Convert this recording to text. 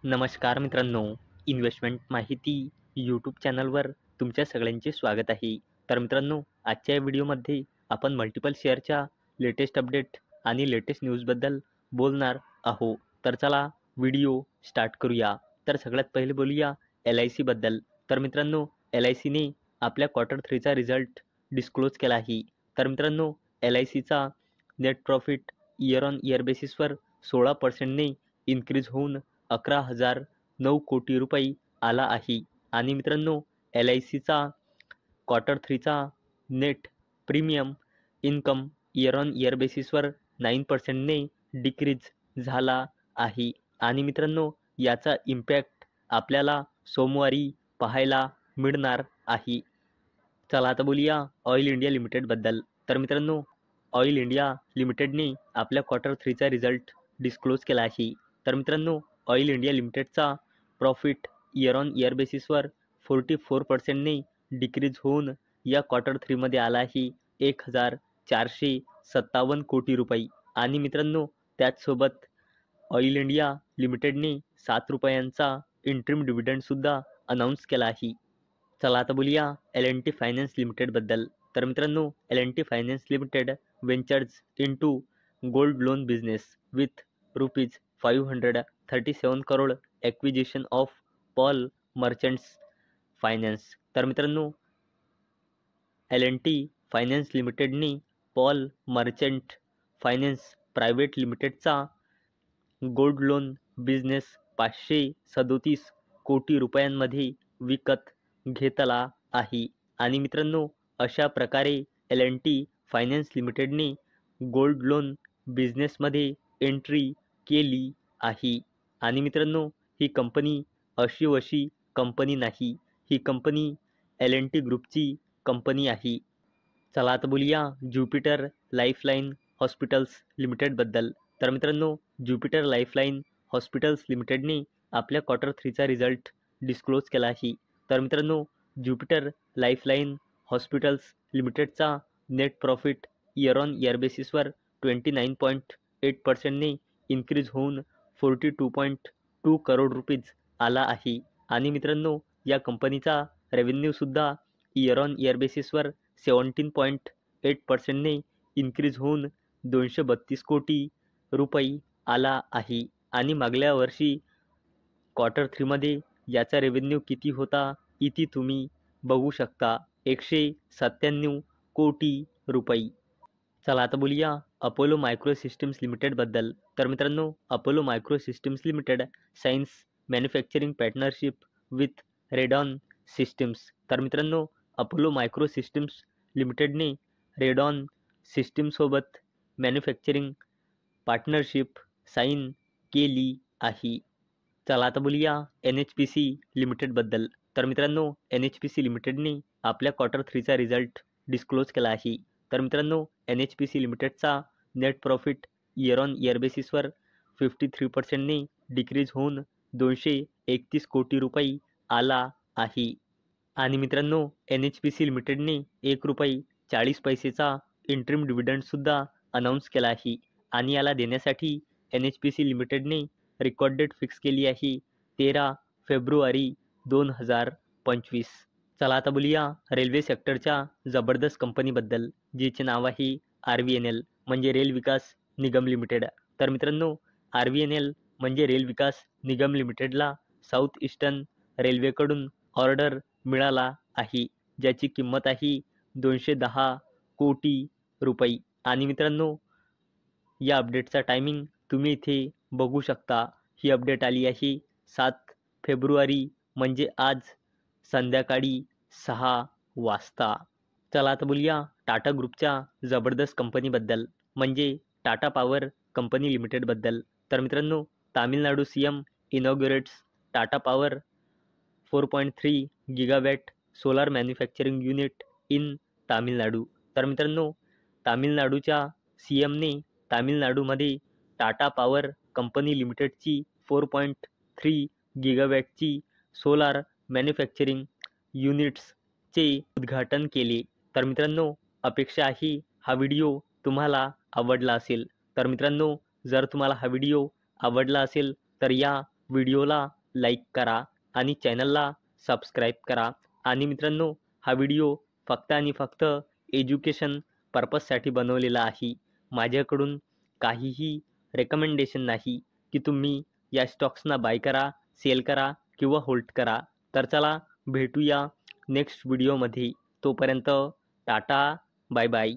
नमस्कार मित्रांनो, इन्व्हेस्टमेंट माहिती यूट्यूब चॅनलवर तुमच्या सगळ्यांचे स्वागत आहे. तर मित्रांनो, आजच्या या व्हिडिओमध्ये आपण मल्टिपल शेअरच्या लेटेस्ट अपडेट आणि लेटेस्ट न्यूजबद्दल बोलणार आहोत. तर चला व्हिडिओ स्टार्ट करूया. तर सगळ्यात पहिले बोलूया LIC बद्दल. तर मित्रांनो, LICने आपल्या क्वार्टर 3चा रिझल्ट डिस्क्लोज केला आहे. तर मित्रांनो, LICचा net profit year on year बेसिसवर 16% इन्क्रीज होऊन 11,009 कोटी रुपये आला आहे. आणि मित्रांनो, LICचा क्वार्टर 3चा net premium income year on year बेसिसवर 9%ने डिक्रीज झाला आहे. आणि मित्रांनो, याचा इम्पॅक्ट आपल्याला सोमवारी पाहायला मिळणार आहे. चला आता बोलूया ऑइल इंडिया लिमिटेडबद्दल. तर मित्रांनो, ऑइल इंडिया लिमिटेडने आपल्या क्वार्टर 3चा रिझल्ट डिस्क्लोज केला आहे. तर मित्रांनो, ऑइल इंडिया लिमिटेडचा प्रॉफिट इयर ऑन इयर बेसिसवर 44%ने डिक्रीज होऊन या क्वार्टर 3मध्ये आला आहे 1,457 कोटी रुपये. आणि मित्रांनो, त्याचसोबत ऑइल इंडिया लिमिटेडने 7 रुपयांचा इंटरिम डिव्हिडंडसुद्धा अनाऊन्स केला आहे. चला आता बोलूया L&T फायनान्स लिमिटेडबद्दल. तर मित्रांनो, L&T finance limited ventures into gold loan business with ₹537 crore acquisition of Paul Merchants Finance. तर मित्रांनो, L&T फायनान्स लिमिटेडने पॉल मर्चंट फायनान्स प्रायव्हेट लिमिटेडचा गोल्ड लोन बिझनेस 537 कोटी रुपयांमध्ये विकत घेतला आहे. आणि मित्रांनो, अशा प्रकारे L&T फायनान्स लिमिटेडने गोल्ड लोन बिझनेसमध्ये एंट्री केली आहे. आणि मित्रांनो, ही कंपनी अशी कंपनी नाही, ही कंपनी L&T ग्रुपची कंपनी आहे. चला आता बोलूया ज्युपिटर लाईफलाईन हॉस्पिटल्स लिमिटेडबद्दल. तर मित्रांनो, ज्युपिटर लाईफलाईन हॉस्पिटल्स लिमिटेडने आपल्या क्वार्टर 3चा रिझल्ट डिस्क्लोज केला आहे. तर मित्रांनो, ज्युपिटर लाईफलाईन हॉस्पिटल्स लिमिटेडचा net profit year on year बेसिसवर 29.8%ने इन्क्रीज होऊन 42.2 करोड रुपीज आला आहे. आणि मित्रांनो, या कंपनीचा रेव्हेन्यूसुद्धा इयर ऑन इयर बेसिसवर 17.8%ने इन्क्रीज होऊन 232 कोटी रुपये आला आहे. आणि मागल्या वर्षी क्वार्टर 3मध्ये याचा रेव्हेन्यू किती होता इथे तुम्ही बघू शकता, 197 कोटी रुपये. चला आता बोलूया अपोलो मायक्रो सिस्टम्स लिमिटेडबद्दल. तर मित्रांनो, Apollo Micro Systems Limited signs manufacturing partnership with Redon Systems. तर मित्रांनो, अपोलो मायक्रो सिस्टम्स लिमिटेडने रेडॉन सिस्टमसोबत मॅन्युफॅक्चरिंग पार्टनरशिप साईन केली आहे. चला आता बोलूया NHPC लिमिटेडबद्दल. तर मित्रांनो, NHPC लिमिटेडने आपल्या क्वार्टर 3चा रिझल्ट डिस्क्लोज केला आहे. तर मित्रांनो, NHPC लिमिटेडचा net profit year on year बेसिसवर 53%ने डिक्रीज होऊन 231 कोटी रुपये आला आहे. आणि मित्रांनो, NHPC लिमिटेडने ₹1.40चा इंटरिम डिव्हिडंडसुद्धा अनाऊन्स केला आहे. आणि याला देण्यासाठी NHPC लिमिटेडने रेकॉर्ड डेट फिक्स केली आहे 13 फेब्रुवारी 2025. चला आता बोलूया रेल्वे सेक्टरच्या जबरदस्त कंपनीबद्दल, जिचे नाव आहे RVNL म्हणजे रेल विकास निगम लिमिटेड. तर मित्रांनो, RVNL म्हणजे रेल विकास निगम लिमिटेडला साऊथ ईस्टर्न रेल्वेकडून ऑर्डर मिळाला आहे, ज्याची किंमत आहे 210 कोटी रुपये. आणि मित्रांनो, या अपडेटचा टायमिंग तुम्ही इथे बघू शकता. ही अपडेट आली आहे 7 फेब्रुवारी म्हणजे आज संध्याकाळी 6 वाजता. चला आता बोलूया टाटा ग्रुपच्या जबरदस्त कंपनीबद्दल म्हणजे टाटा पॉवर कंपनी लिमिटेडबद्दल. तर मित्रांनो, Tamil Nadu CM inaugurates Tata Power 4.3 gigawatt solar manufacturing unit in Tamil Nadu. तर मित्रांनो, तामिळनाडूच्या CMने तामिळनाडूमध्ये टाटा पॉवर कंपनी लिमिटेडची 4.3 गिगावॅटची सोलार मॅन्युफॅक्चरिंग युनिट्सचे उद्घाटन केले. तर मित्रांनो, अपेक्षा आहे हा व्हिडिओ तुम्हाला आवडला असेल. तर मित्रांनो, जर तुम्हाला हा व्हिडिओ आवडला असेल तर या व्हिडिओला लाईक करा आणि चॅनलला सबस्क्राईब करा. आणि मित्रांनो, हा व्हिडिओ फक्त आणि फक्त एज्युकेशन पर्पजसाठी बनवलेला आहे. माझ्याकडून काहीही रेकमेंडेशन नाही की तुम्ही या स्टॉक्सना बाय करा, सेल करा किंवा होल्ड करा. तर चला भेटूया नेक्स्ट व्हिडिओमध्ये. तोपर्यंत टाटा, बाय बाय.